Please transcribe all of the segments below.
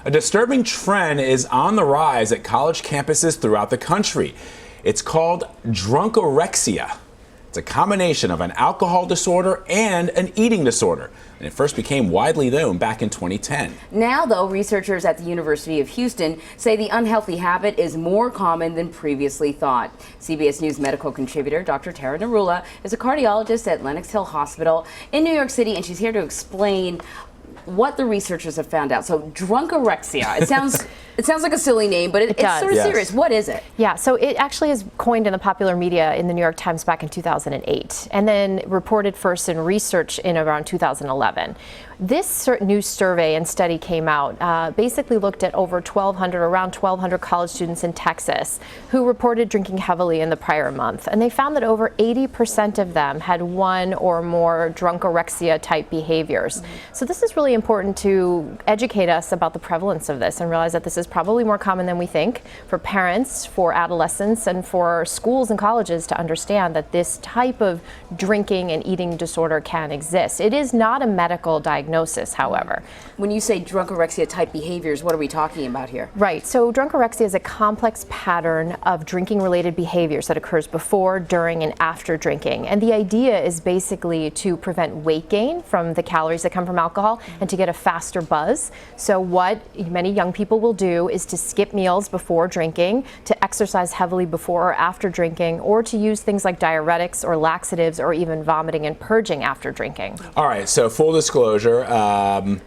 A disturbing trend is on the rise at college campuses throughout the country. It's called drunkorexia. It's a combination of an alcohol disorder and an eating disorder, and it first became widely known back in 2010. Now, though, researchers at the University of Houston say the unhealthy habit is more common than previously thought. CBS News medical contributor Dr. Tara Narula is a cardiologist at Lenox Hill Hospital in New York City, and she's here to explain what the researchers have found out. So drunkorexia, it sounds like a silly name, but it's sort of serious. What is it? Yeah, so it actually is coined in the popular media in the New York Times back in 2008, and then reported first in research in around 2011. This new survey and study came out, basically looked at over around 1,200 college students in Texas who reported drinking heavily in the prior month. And they found that over 80% of them had one or more drunkorexia type behaviors. So this is really important to educate us about the prevalence of this and realize that this is probably more common than we think for parents, for adolescents, and for schools and colleges to understand that this type of drinking and eating disorder can exist. It is not a medical diagnosis, however. When you say drunkorexia type behaviors, what are we talking about here? Right, so drunkorexia is a complex pattern of drinking related behaviors that occurs before, during, and after drinking. And the idea is basically to prevent weight gain from the calories that come from alcohol and to get a faster buzz. So what many young people will do is to skip meals before drinking, to exercise heavily before or after drinking, or to use things like diuretics or laxatives or even vomiting and purging after drinking. All right, so full disclosure, I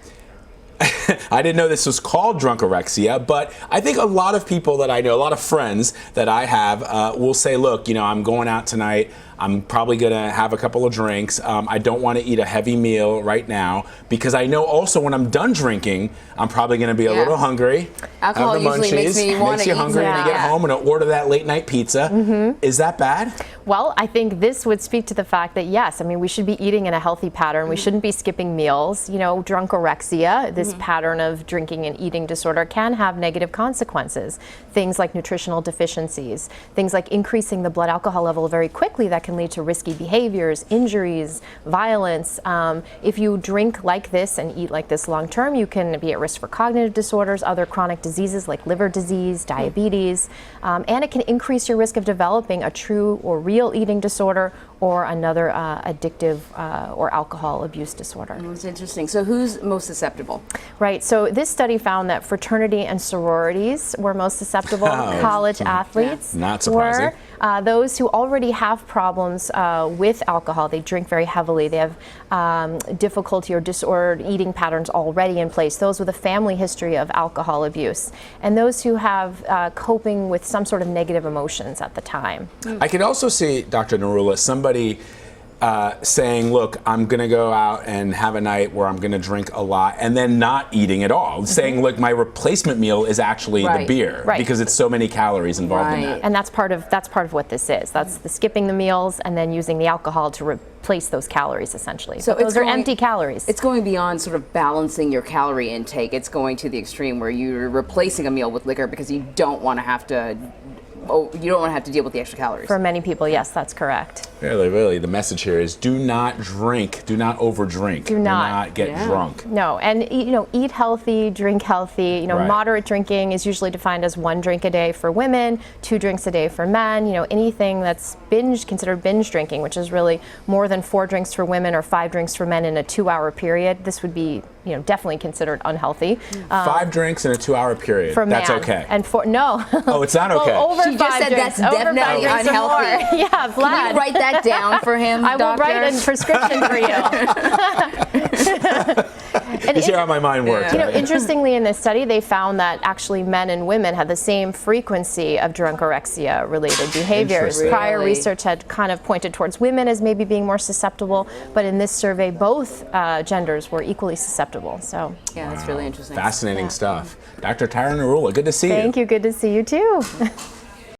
didn't know this was called drunkorexia, but I think a lot of people that I know, a lot of friends that I have will say, look, you know, I'm going out tonight. I'm probably going to have a couple of drinks. I don't want to eat a heavy meal right now because I know also when I'm done drinking, I'm probably going to be a little hungry. Alcohol usually makes you hungry when you get home and order that late night pizza. Is that bad? Well, I think this would speak to the fact that yes, I mean, we should be eating in a healthy pattern. We shouldn't be skipping meals. You know, drunkorexia, this pattern of drinking and eating disorder, can have negative consequences. Things like nutritional deficiencies, things like increasing the blood alcohol level very quickly that can lead to risky behaviors, injuries, violence. If you drink like this and eat like this long term, you can be at risk for cognitive disorders, other chronic diseases like liver disease, diabetes, and it can increase your risk of developing a true or real eating disorder or another addictive or alcohol abuse disorder. That's interesting. So who's most susceptible? Right, so this study found that fraternity and sororities were most susceptible. College athletes Not surprising. were. Those who already have problems with alcohol, they drink very heavily, they have difficulty or disordered eating patterns already in place, those with a family history of alcohol abuse, and those who have coping with some sort of negative emotions at the time. I could also see, Dr. Narula, somebody saying, look, I'm going to go out and have a night where I'm going to drink a lot and then not eating at all. Saying, look, my replacement meal is actually the beer because it's so many calories involved in that. And that's part of what this is. That's the skipping the meals and then using the alcohol to replace those calories, essentially. So those are empty calories. It's going beyond sort of balancing your calorie intake. It's going to the extreme where you're replacing a meal with liquor because you don't want to have to deal with the extra calories. For many people, yes, that's correct. Really, the message here is do not drink, do not overdrink, do not get drunk. No, and eat healthy, drink healthy. Moderate drinking is usually defined as 1 drink a day for women, 2 drinks a day for men. Anything that's considered binge drinking, which is really more than 4 drinks for women or 5 drinks for men in a 2-hour period. This would be definitely considered unhealthy. 5 drinks in a 2-hour period. For that's man. okay. And no. Oh, it's not okay. Well, over she just said drinks, that's definitely unhealthy. Yeah, Vlad. Can you write that down for him, I will write a prescription for you. You see how my mind works. Interestingly, in this study, they found that actually men and women had the same frequency of drunkorexia-related behaviors. Prior research had kind of pointed towards women as maybe being more susceptible, but in this survey, both genders were equally susceptible. So yeah, that's really interesting. Fascinating stuff. Dr. Tara Narula, good to see you. Thank you. Good to see you too.